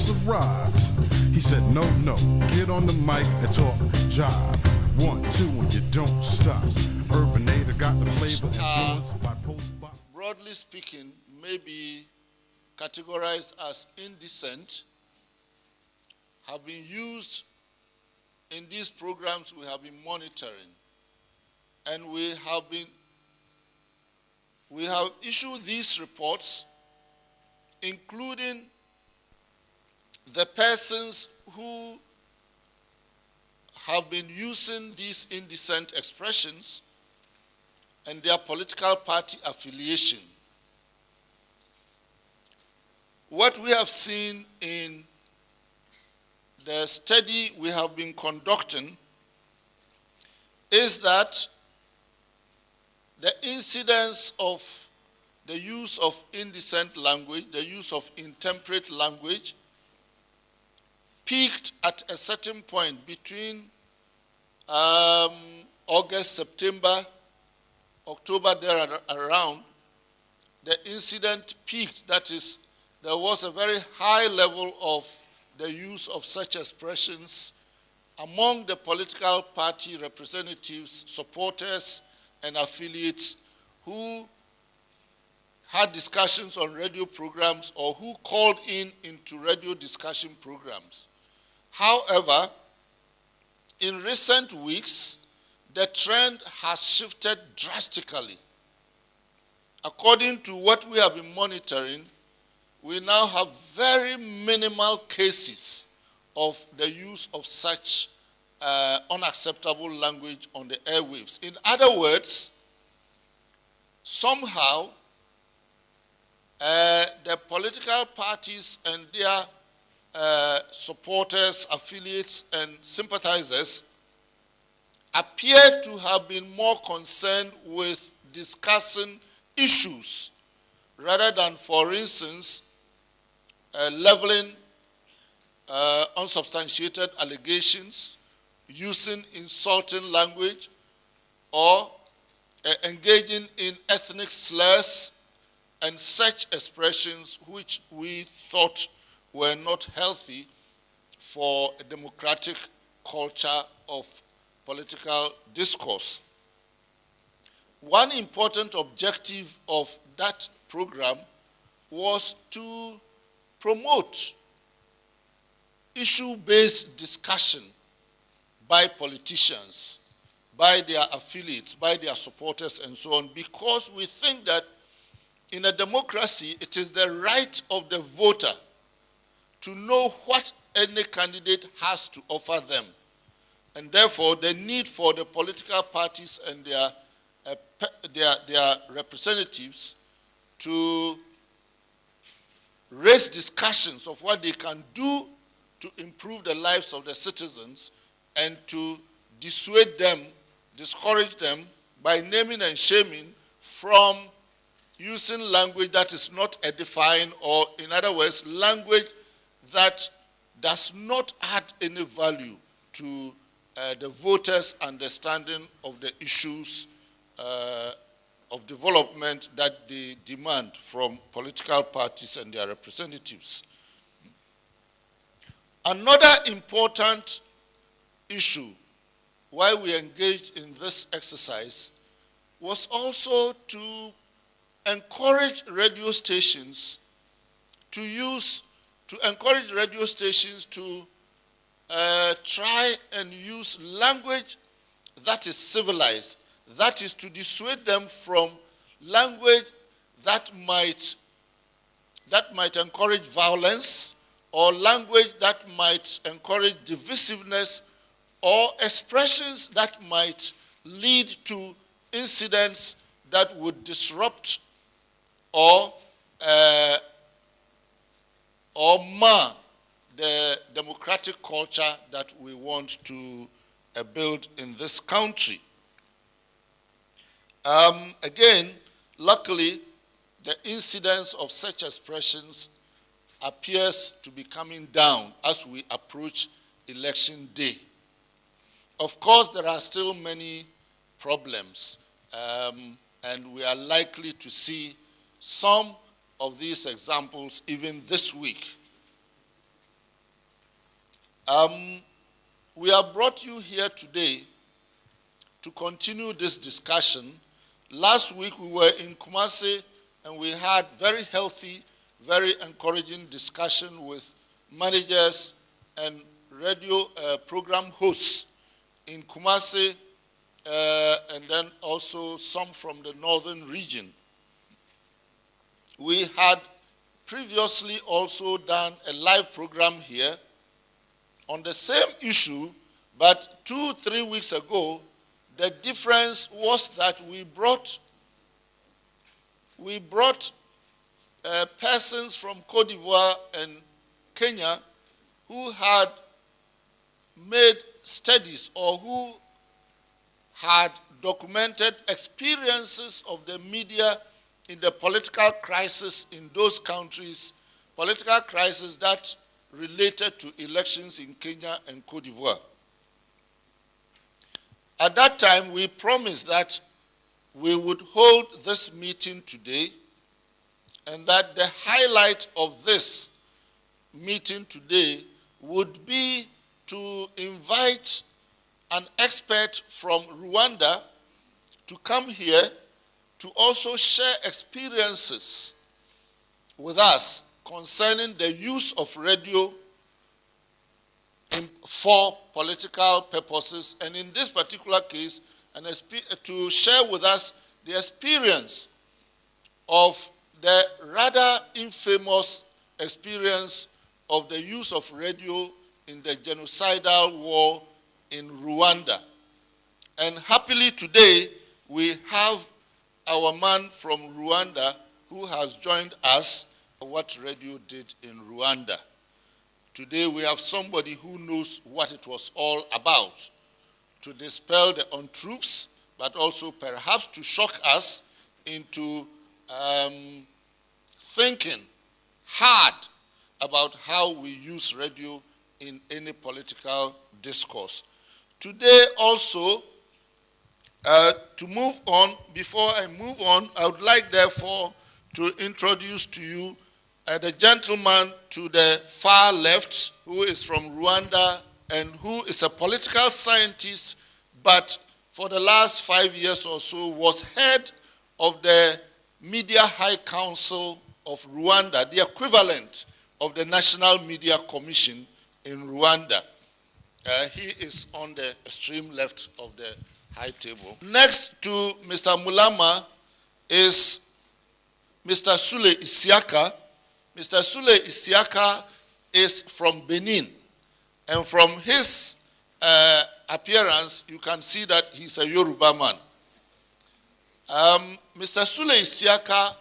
just arrived. He said, no, get on the mic and talk jive. 1, 2, and you don't stop. Urbanator got the flavor influenced by post-bop. Broadly speaking, may be categorized as indecent, have been used in these programs we have been monitoring. And we have issued these reports, including the persons who have been using these indecent expressions and their political party affiliation. What we have seen in the study we have been conducting is that the incidence of the use of indecent language, the use of intemperate language, peaked at a certain point between August, September, October, there around. The incident peaked, that is, there was a very high level of the use of such expressions among the political party representatives, supporters, and affiliates who had discussions on radio programs or who called into radio discussion programs. However, in recent weeks, the trend has shifted drastically. According to what we have been monitoring, we now have very minimal cases of the use of such unacceptable language on the airwaves. In other words, somehow the political parties and their supporters, affiliates, and sympathizers appear to have been more concerned with discussing issues rather than, for instance, leveling unsubstantiated allegations, using insulting language, or engaging in ethnic slurs and such expressions which we thought were not healthy for a democratic culture of political discourse. One important objective of that program was to promote issue-based discussion by politicians, by their affiliates, by their supporters, and so on, because we think that in a democracy, it is the right of the voter to know what any candidate has to offer them. And therefore, the need for the political parties and their representatives to raise discussions of what they can do to improve the lives of the citizens and to dissuade them, discourage them by naming and shaming from using language that is not edifying, or in other words, language that does not add any value to the voters' understanding of the issues of development that they demand from political parties and their representatives. Another important issue why we engaged in this exercise was also to encourage radio stations to try and use language that is civilized, that is to dissuade them from language that might encourage violence, or language that might encourage divisiveness, or expressions that might lead to incidents that would disrupt or mar the democratic culture that we want to build in this country. Again, luckily, the incidence of such expressions appears to be coming down as we approach election day. Of course, there are still many problems, and we are likely to see some of these examples even this week. We have brought you here today to continue this discussion. Last week we were in Kumasi and we had very healthy, very encouraging discussion with managers and radio program hosts in Kumasi and then also some from the northern region. We had previously also done a live program here on the same issue, but 2-3 weeks ago, the difference was that we brought persons from Cote d'Ivoire and Kenya who had made studies or who had documented experiences of the media in the political crisis in those countries, political crisis that related to elections in Kenya and Cote d'Ivoire. At that time, we promised that we would hold this meeting today and that the highlight of this meeting today would be to invite an expert from Rwanda to come here to also share experiences with us concerning the use of radio for political purposes, and in this particular case, to share with us the experience of the rather infamous experience of the use of radio in the genocidal war in Rwanda. And happily today, we have our man from Rwanda who has joined us what radio did in Rwanda. Today we have somebody who knows what it was all about, to dispel the untruths, but also perhaps to shock us into thinking hard about how we use radio in any political discourse. Today also, to move on, before I move on, I would like therefore to introduce to you the gentleman to the far left, who is from Rwanda and who is a political scientist, but for the last 5 years or so was head of the Media High Council of Rwanda, the equivalent of the National Media Commission in Rwanda. He is on the extreme left of the high table. Next to Mr. Mulama is Mr. Sule Isiaka. Mr. Sule Isiaka is from Benin, and from his appearance, you can see that he's a Yoruba man. Mr. Sule Isiaka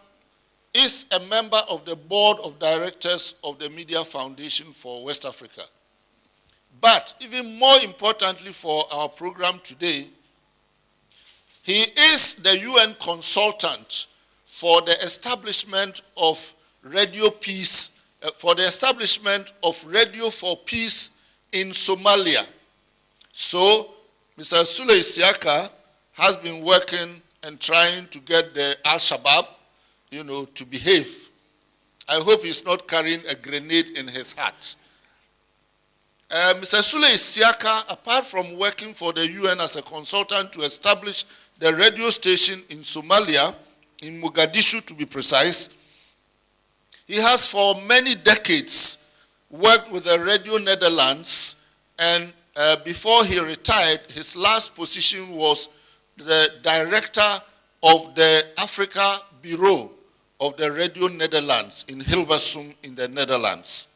is a member of the board of directors of the Media Foundation for West Africa. But even more importantly for our program today, he is the UN consultant for the establishment of Radio Peace, for the establishment of Radio for Peace in Somalia. So, Mr. Sule Isiaka has been working and trying to get the Al-Shabaab, to behave. I hope he's not carrying a grenade in his hat. Mr. Sule Isiaka, apart from working for the UN as a consultant to establish the radio station in Somalia, in Mogadishu to be precise, he has for many decades worked with the Radio Netherlands, and before he retired, his last position was the director of the Africa Bureau of the Radio Netherlands in Hilversum in the Netherlands.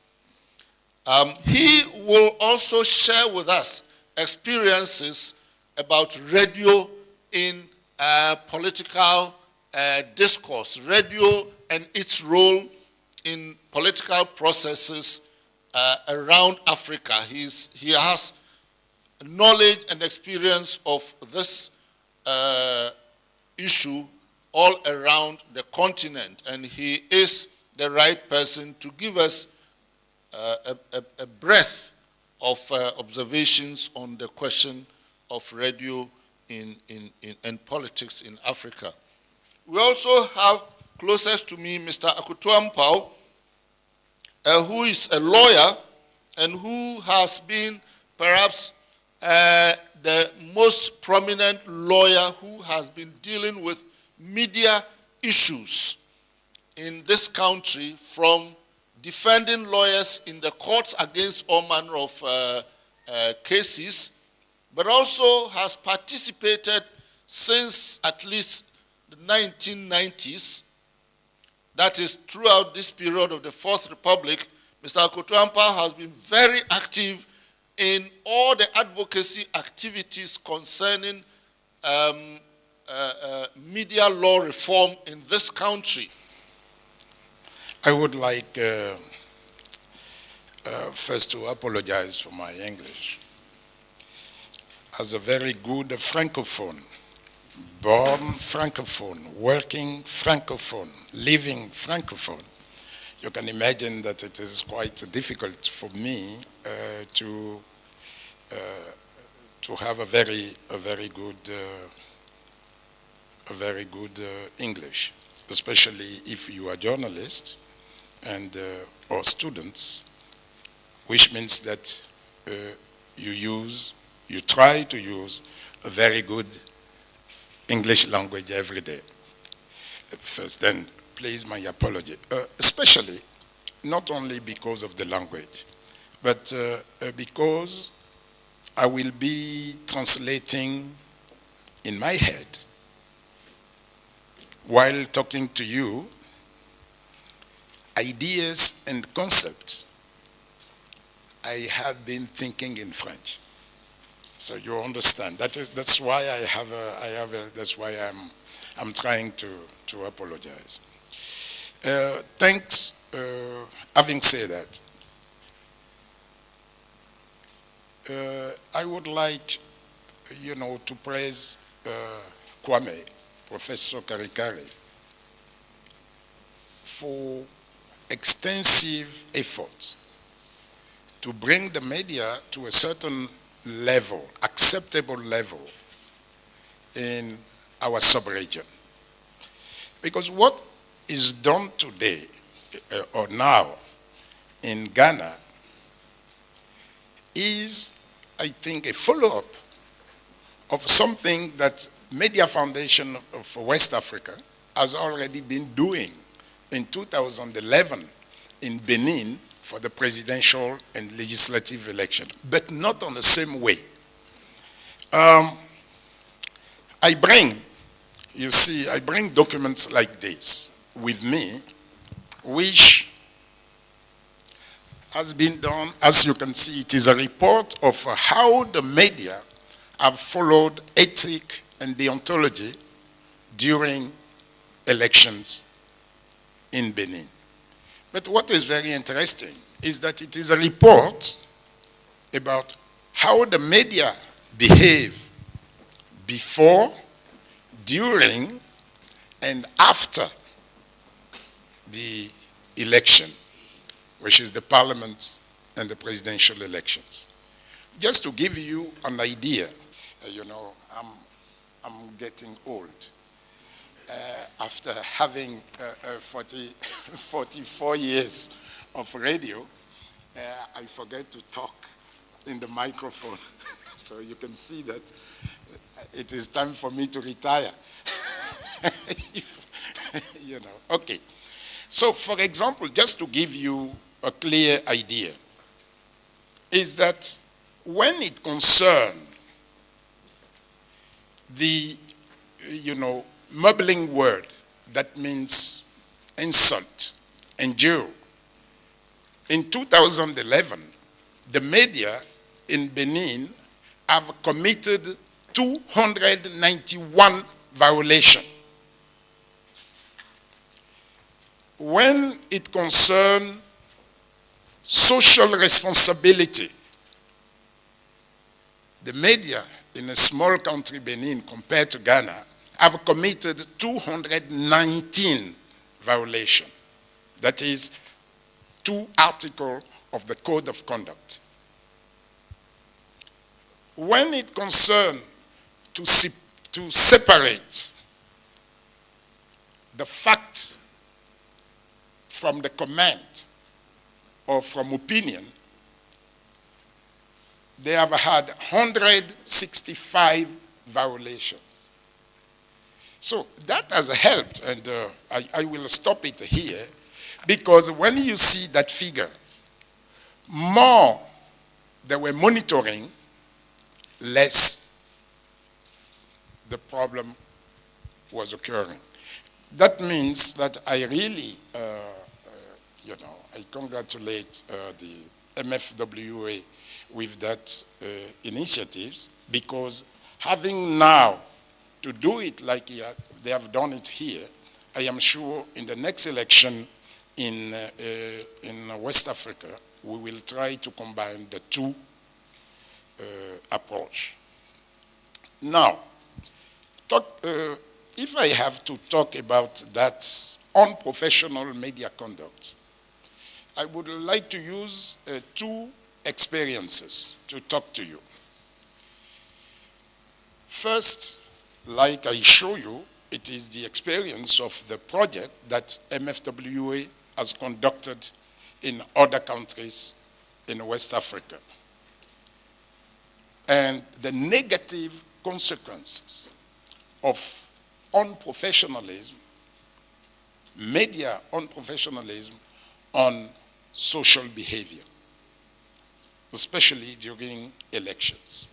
He will also share with us experiences about radio in political discourse, radio and its role in political processes around Africa. He has knowledge and experience of this issue all around the continent, and he is the right person to give us a breadth of observations on the question of radio and politics in Africa. We also have closest to me Mr. Akutuampao, who is a lawyer and who has been perhaps the most prominent lawyer who has been dealing with media issues in this country, from defending lawyers in the courts against all manner of cases, but also has participated since at least the 1990s, that is throughout this period of the Fourth Republic. Mr. Akoto Ampah has been very active in all the advocacy activities concerning media law reform in this country. I would like first to apologize for my English. As a very good Francophone, born Francophone, working Francophone, living Francophone, you can imagine that it is quite difficult for me to have a very good English, especially if you are journalists and or students, which means that you try to use a very good English language every day. First, then, please, my apology, especially not only because of the language, but because I will be translating in my head while talking to you ideas and concepts I have been thinking in French. So you understand. That's why that's why I'm trying to apologize. Thanks. Having said that, I would like, to praise Kwame, Professor Karikari, for extensive efforts to bring the media to a certain level, acceptable level in our sub-region. Because what is done today or now in Ghana is, I think, a follow-up of something that Media Foundation of West Africa has already been doing in 2011 in Benin for the presidential and legislative election, but not on the same way. I bring documents like this with me, which has been done. As you can see, it is a report of how the media have followed ethics and deontology during elections in Benin. But what is very interesting is that it is a report about how the media behave before, during, and after the election, which is the parliament and the presidential elections. Just to give you an idea, I'm getting old. After having 44 years of radio, I forget to talk in the microphone. So you can see that it is time for me to retire. Okay. So for example, just to give you a clear idea, is that when it concerns the, mumbling word that means insult, injure. In 2011, the media in Benin have committed 291 violations. When it concerns social responsibility, the media in a small country, Benin, compared to Ghana, have committed 219 violations. That is 2 articles of the Code of Conduct. When it concerns to separate the fact from the comment or from opinion, they have had 165 violations. So that has helped, and I will stop it here, because when you see that figure, more they were monitoring, less the problem was occurring. That means that I really, I congratulate the MFWA with that initiatives, because having now to do it like they have done it here, I am sure in the next election in West Africa, we will try to combine the two approach. Now, if I have to talk about that unprofessional media conduct, I would like to use two experiences to talk to you. First, like I show you, it is the experience of the project that MFWA has conducted in other countries in West Africa, and the negative consequences of unprofessionalism, media unprofessionalism on social behavior, especially during elections.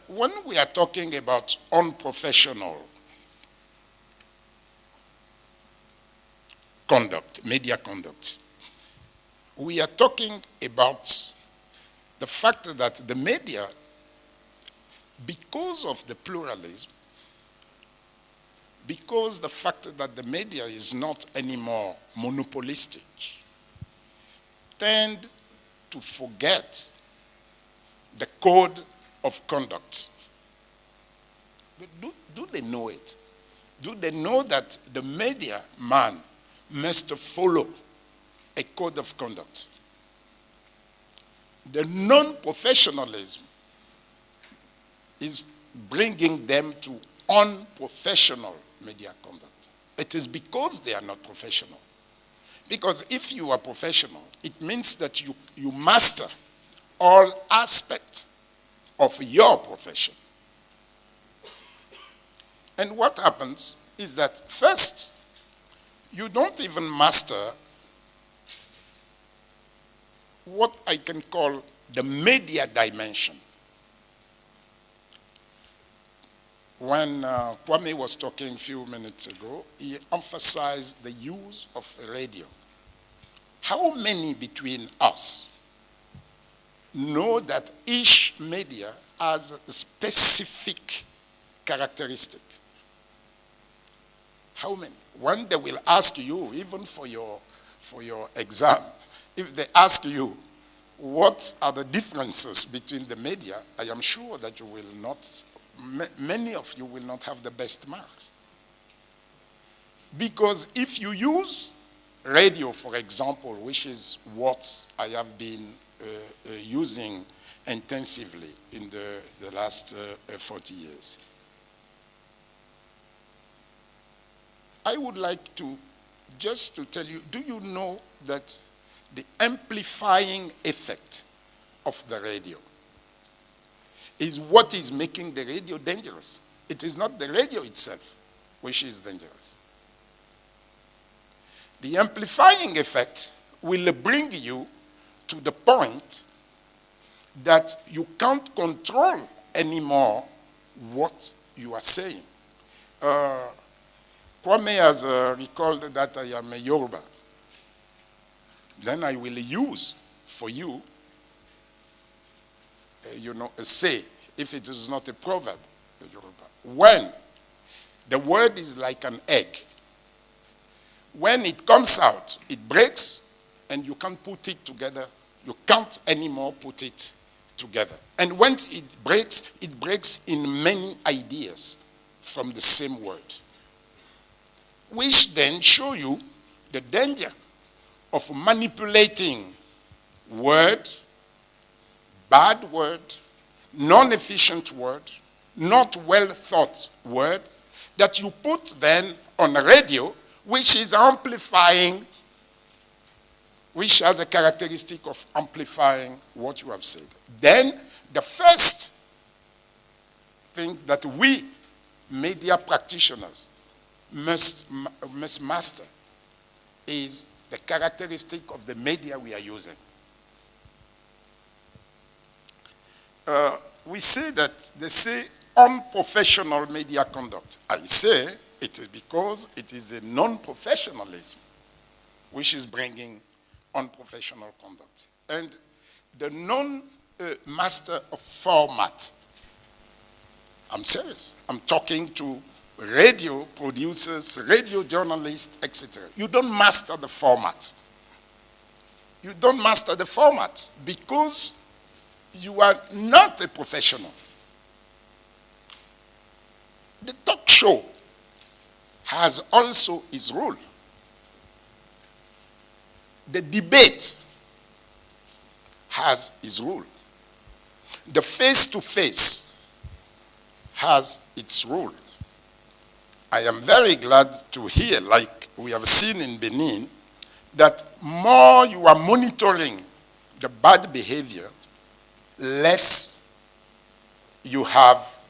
When we are talking about unprofessional conduct, media conduct, we are talking about the fact that the media, because of the pluralism, because the fact that the media is not anymore monopolistic, tend to forget the code of conduct. But do they know it? Do they know that the media man must follow a code of conduct? The non-professionalism is bringing them to unprofessional media conduct. It is because they are not professional. Because if you are professional, it means that you master all aspects of your profession. And what happens is that first, you don't even master what I can call the media dimension. When Kwame was talking a few minutes ago, he emphasized the use of radio. How many between us know that each media has a specific characteristic? How many? When they will ask you, even for your exam, if they ask you what are the differences between the media, I am sure that you will not, many of you will not have the best marks. Because if you use radio, for example, which is what I have been using intensively in the last 40 years, I would like to just to tell you, do you know that the amplifying effect of the radio is what is making the radio dangerous? It is not the radio itself which is dangerous. The amplifying effect will bring you to the point that you can't control anymore what you are saying. Kwame has recalled that I am a Yoruba. Then I will use for you, a say, if it is not a proverb, Yoruba. When the word is like an egg, when it comes out, it breaks, and you can't put it together. You can't anymore put it together. And when it breaks in many ideas from the same word, which then show you the danger of manipulating word, bad word, non-efficient word, not well thought word, that you put then on radio, which is amplifying which has a characteristic of amplifying what you have said. Then, the first thing that we, media practitioners, must master is the characteristic of the media we are using. We say that they say unprofessional media conduct. I say it is because it is a non-professionalism which is bringing unprofessional conduct. And the non-master of format, I'm serious. I'm talking to radio producers, radio journalists, etc. You don't master the format. You don't master the format because you are not a professional. The talk show has also its role. The debate has its role. The face-to-face has its role. I am very glad to hear, like we have seen in Benin, that more you are monitoring the bad behavior, less you have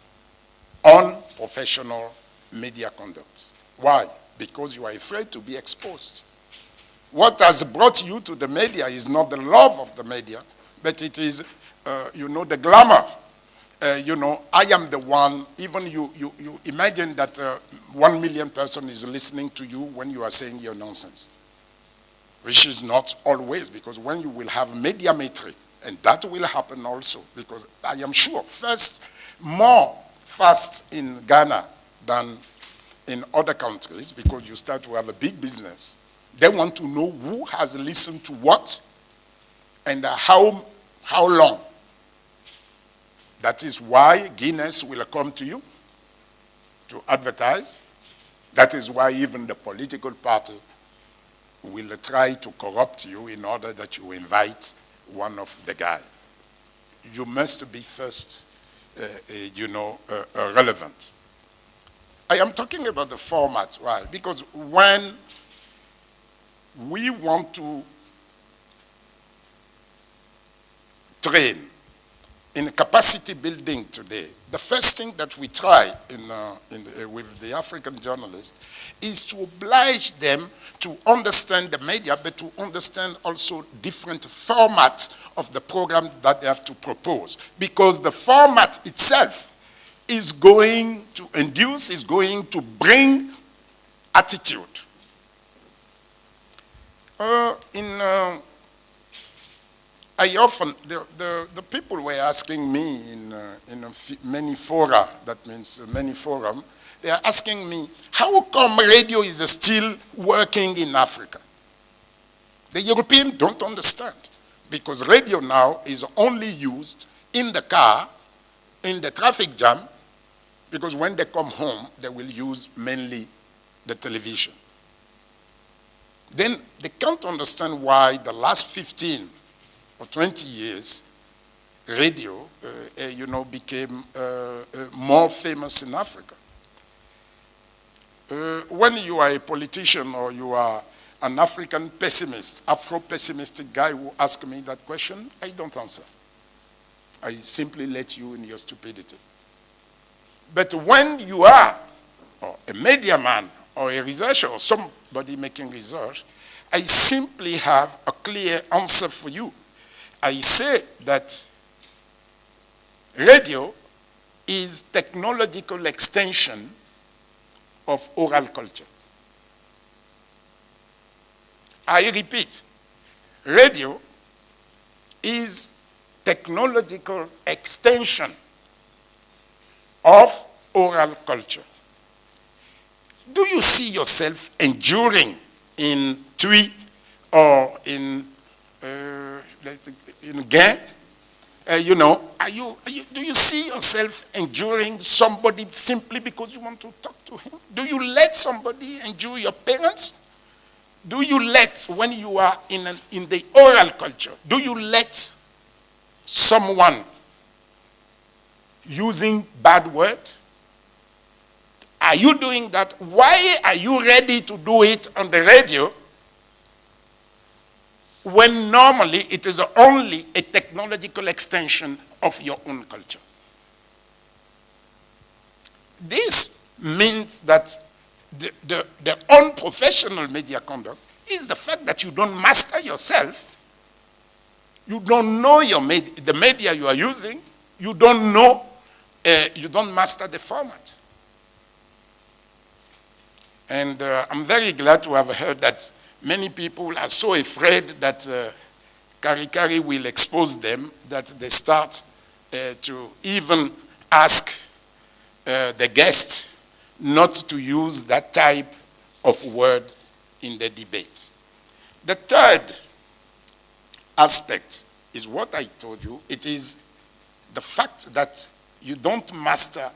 unprofessional media conduct. Why? Because you are afraid to be exposed. What has brought you to the media is not the love of the media, but it is, the glamour. I am the one, even you imagine that 1 million person is listening to you when you are saying your nonsense. Which is not always, because when you will have media matrix, and that will happen also, because I am sure, more fast in Ghana than in other countries, because you start to have a big business. They want to know who has listened to what and how long. That is why Guinness will come to you to advertise. That is why even the political party will try to corrupt you in order that you invite one of the guys. You must be first, relevant. I am talking about the format, why? Because when we want to train in capacity building today, the first thing that we try with the African journalists is to oblige them to understand the media, but to understand also different formats of the program that they have to propose. Because the format itself is going to induce, is going to bring attitude. I often, the people were asking me in many fora, that means many forums, they are asking me, how come radio is still working in Africa? The Europeans don't understand, because radio now is only used in the car, in the traffic jam, because when they come home, they will use mainly the television. Then they can't understand why the last 15 or 20 years, radio, became more famous in Africa. When you are a politician or you are an African pessimist, Afro-pessimistic guy who asks me that question, I don't answer. I simply let you in your stupidity. But when you are a media man or a researcher or somebody making research, I simply have a clear answer for you. I say that radio is technological extension of oral culture. I repeat, radio is technological extension of oral culture. Do you see yourself enduring in Twi or in Gain? Do you see yourself enduring somebody simply because you want to talk to him? Do you let somebody endure your parents? Do you let, when you are in the oral culture, do you let someone using bad word? Are you doing that? Why are you ready to do it on the radio? when normally it is only a technological extension of your own culture. This means that the unprofessional media conduct is the fact that you don't master yourself. You don't know the media you are using. You don't know, you don't master the format. And I'm very glad to have heard that many people are so afraid that Kari will expose them that they start to even ask the guest not to use that type of word in the debate. The third aspect is what I told you. It is the fact that you don't master